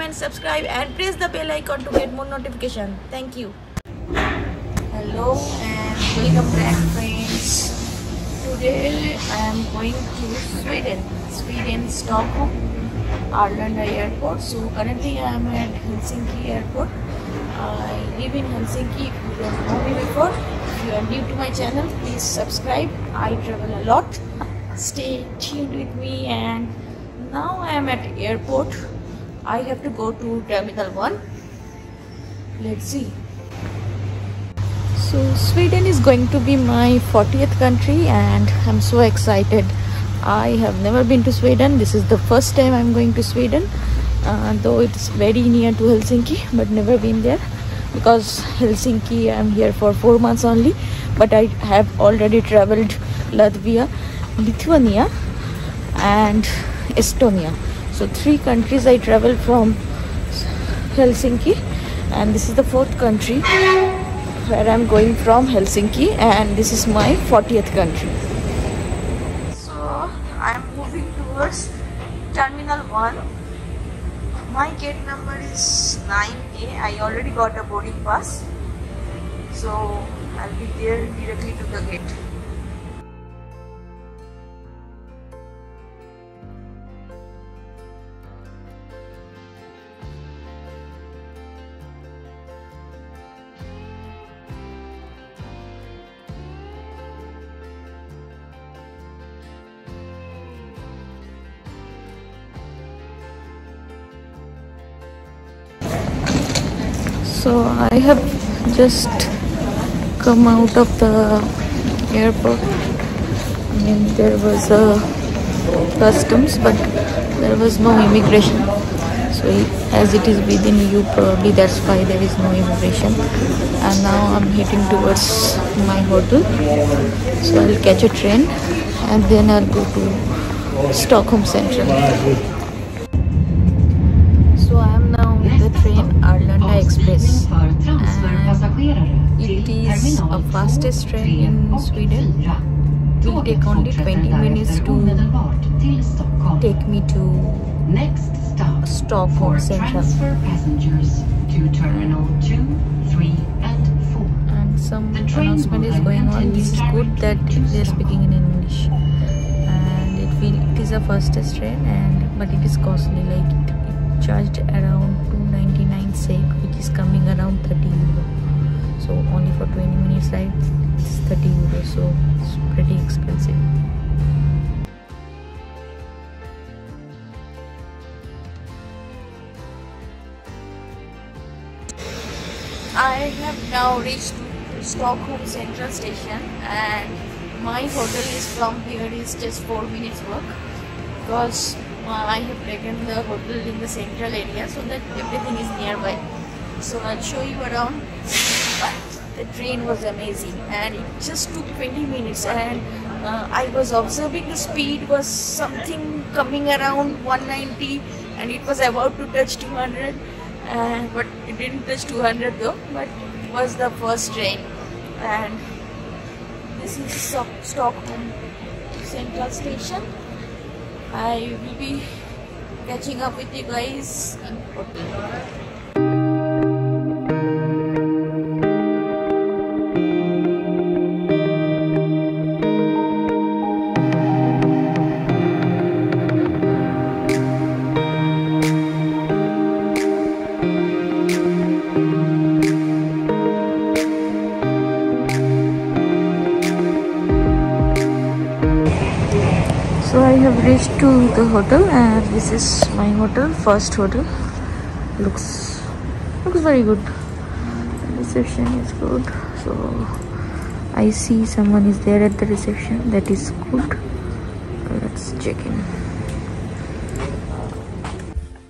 comment, subscribe and press the bell icon to get more notification. Thank you. Hello and welcome back, friends. Today I am going to Sweden, Stockholm, Arlanda airport. So currently I am at Helsinki airport. I live in Helsinki. If you don't know me before, if you are new to my channel, please subscribe. I travel a lot. Stay tuned with me. And now I am at airport. I have to go to Terminal 1. Let's see. So Sweden is going to be my 40th country and I'm so excited. I have never been to Sweden. This is the first time I'm going to Sweden, though it's very near to Helsinki, but never been there because Helsinki I'm here for 4 months only, but I have already traveled Latvia, Lithuania and Estonia. So 3 countries I traveled from Helsinki, and this is the 4th country where I'm going from Helsinki, and this is my 40th country. So I'm moving towards Terminal 1. My gate number is 9A. I already got a boarding pass, so I'll be there directly to the gate. So I have just come out of the airport. I mean, there was a customs, but there was no immigration. So as it is within EU, probably that's why there is no immigration. And now I'm heading towards my hotel. So I'll catch a train and then I'll go to Stockholm Central. So I am now in the train Arlanda Express, and it is a fastest train in Sweden. It will take only 20 minutes to take me to Stockholm Central. And some announcement is going on. This is good that they are speaking in English, and it is a fastest train, but it is costly. Like it charged around 299 SEK, which is coming around 30 euro. So only for 20 minutes ride it's 30 euro, so it's pretty expensive. I have now reached Stockholm Central Station, and my hotel is from here is just 4 minutes walk, because I have taken the hotel in the central area so that everything is nearby. So I'll show you around. But the train was amazing and it just took 20 minutes, and I was observing the speed was something coming around 190 and it was about to touch 200, but it didn't touch 200 though, but it was the first train. And this is Stockholm Central Station. I will be catching up with you guys in hotel. So I have reached to the hotel, and this is my hotel, first hotel. Looks very good. The reception is good. So I see someone is there at the reception. That is good. Let's check in.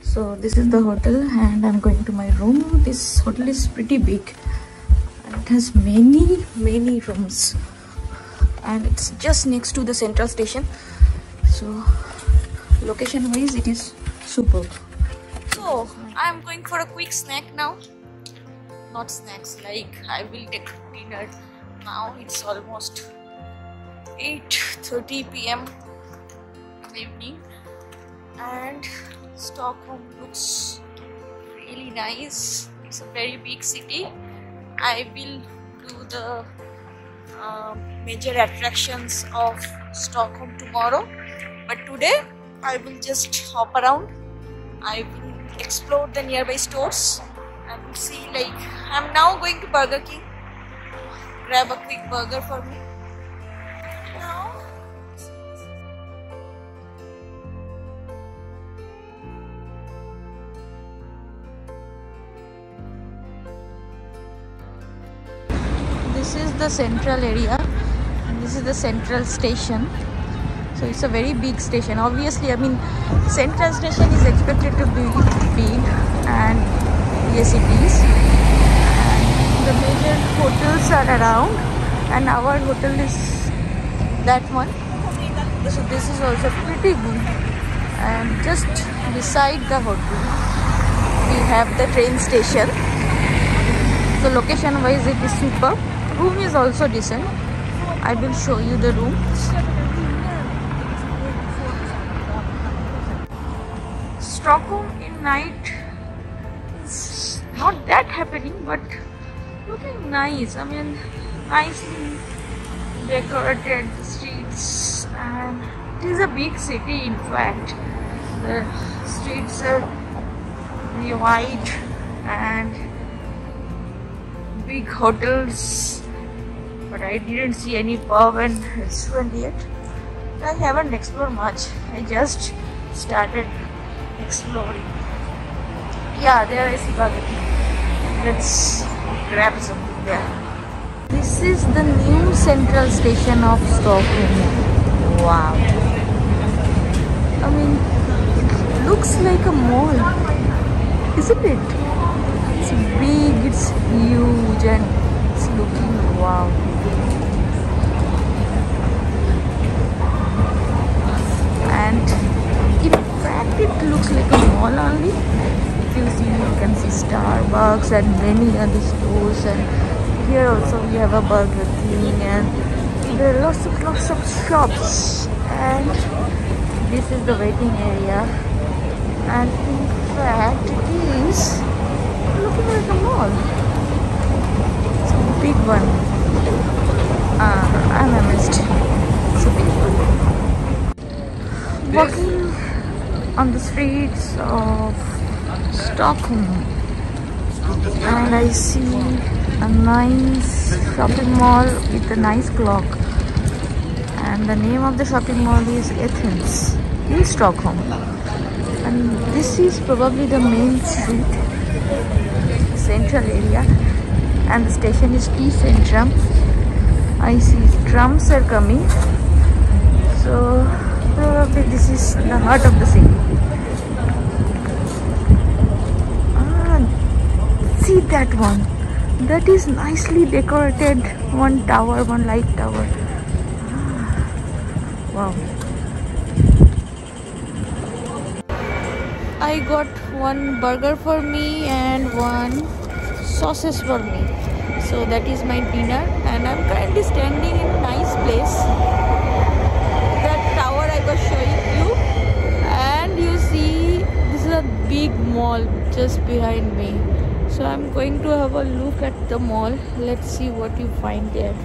So this is the hotel and I'm going to my room. This hotel is pretty big and it has many rooms, and it's just next to the central station. So location wise it is superb. So I'm going for a quick snack now. Not snacks, like I will take dinner. Now it's almost 8:30 p.m. in the evening, and Stockholm looks really nice. It's a very big city. I will do the major attractions of Stockholm tomorrow, but today I will just hop around. I will explore the nearby stores. I will see, like, I'm now going to Burger King, grab a quick burger for me. Now this is the central area and this is the central station. So it's a very big station. Obviously, I mean, central station is expected to be big, and yes it is. And the major hotels are around, and our hotel is that one. So this is also pretty good. And just beside the hotel we have the train station. So location wise it is super. Room is also decent. I will show you the rooms. Stockholm in night is not that happening, but looking nice. I mean, nicely decorated streets, and it is a big city. In fact, the streets are very wide and big hotels, but I didn't see any pub and restaurant yet. I haven't explored much. I just started exploring. Yeah, there is Burger King. Let's grab something there. This is the new central station of Stockholm. Wow. I mean, it looks like a mall, isn't it? It's big, it's huge, and it's looking wow. And in fact, it looks like a mall only. If you see, you can see Starbucks and many other stores, and here also we have a Burger King, and there are lots of shops. And this is the waiting area, and in fact it is looking like a mall. It's a big one. I'm amazed. It's a big one. Walking on the streets of Stockholm, and I see a nice shopping mall with a nice clock, and the name of the shopping mall is Athens in Stockholm. And this is probably the main street, central area, and the station is T-Centrum. I see trams are coming, so probably this is the heart of the city. See that one? That is nicely decorated. One tower, one light tower. Wow. I got one burger for me and one sauces for me. So that is my dinner, and I'm currently standing in a nice place. That tower I was showing you, and you see this is a big mall just behind me. So I'm going to have a look at the mall. Let's see what you find there.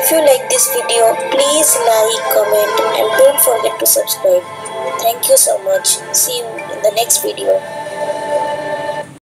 If you like this video, please like, comment, and don't forget to subscribe. Thank you so much. See you in the next video.